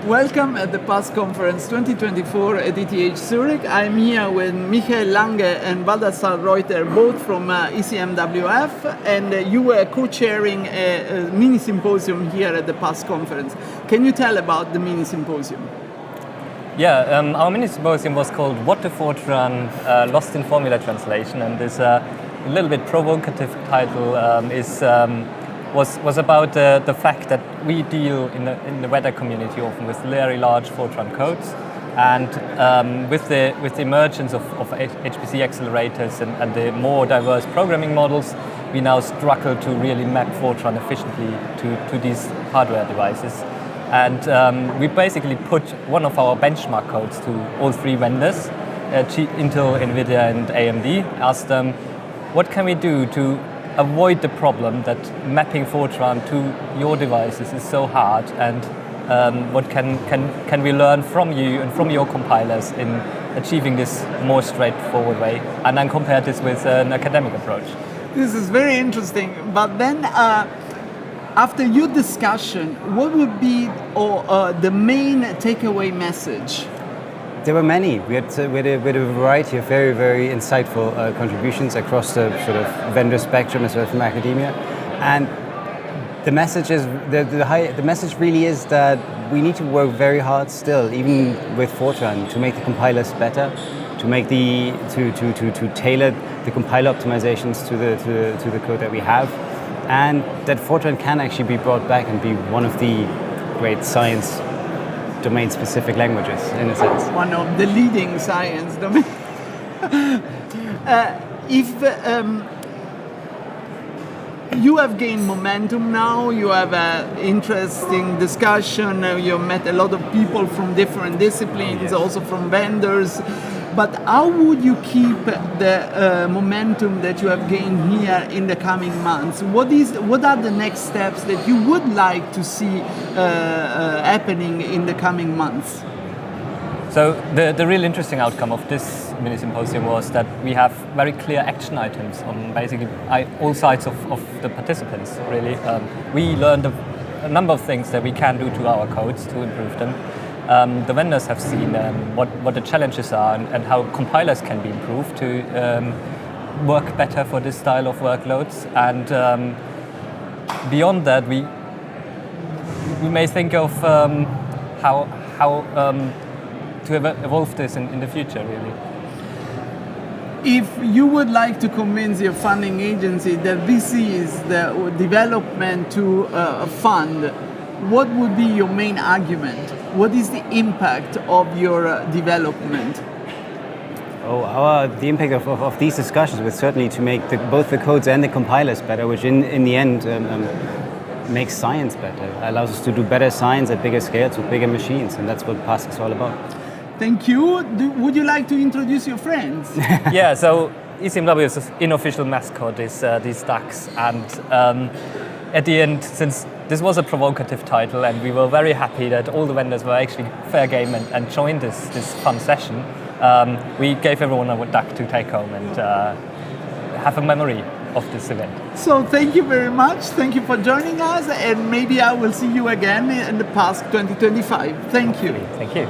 Welcome at the PASS Conference 2024 at ETH Zurich. I'm here with Michael Lange and Baldassar Reuter, both from ECMWF, and you were co-chairing a mini-symposium here at the PASS Conference. Can you tell about the mini-symposium? Yeah, our mini-symposium was called What the Fortran Lost in Formula Translation, and this a little bit provocative title was about the fact that we deal in the weather community often with very large Fortran codes, and with the emergence of HPC accelerators and the more diverse programming models, we now struggle to really map Fortran efficiently to these hardware devices. And we basically put one of our benchmark codes to all three vendors, Intel, NVIDIA and AMD, asked them, what can we do to avoid the problem that mapping Fortran to your devices is so hard, and what can we learn from you and from your compilers in achieving this more straightforward way, and then compare this with an academic approach. This is very interesting, but then after your discussion, what would be the main takeaway message? There were many. We had a variety of very, very insightful contributions across the sort of vendor spectrum as well as from academia. And the message is the message really is that we need to work very hard still, even with Fortran, to make the compilers better, to make to tailor the compiler optimizations to the code that we have, and that Fortran can actually be brought back and be one of the great science domain-specific languages, in a sense. One of the leading science domains. If you have gained momentum now, you have an interesting discussion, you met a lot of people from different disciplines, yes, also from vendors, but how would you keep the momentum that you have gained here in the coming months? What are the next steps that you would like to see happening in the coming months? So the real interesting outcome of this mini-symposium was that we have very clear action items on basically all sides of the participants, really. We learned a number of things that we can do to our codes to improve them. The vendors have seen what the challenges are and how compilers can be improved to work better for this style of workloads. And beyond that, we may think of how to evolve this in the future, really. If you would like to convince your funding agency that this is the development to fund, what would be your main argument? What is the impact of your development? The impact of these discussions was certainly to make both the codes and the compilers better, which in the end makes science better, allows us to do better science at bigger scales with bigger machines, and that's what PASS is all about. Thank you. Would you like to introduce your friends? Yeah, so ECMWF's unofficial mascot is these ducks, and at the end, since this was a provocative title and we were very happy that all the vendors were actually fair game and joined this fun session, we gave everyone a duck to take home and have a memory of this event. So thank you very much. Thank you for joining us, and maybe I will see you again in the PASS 2025. Thank you. Thank you.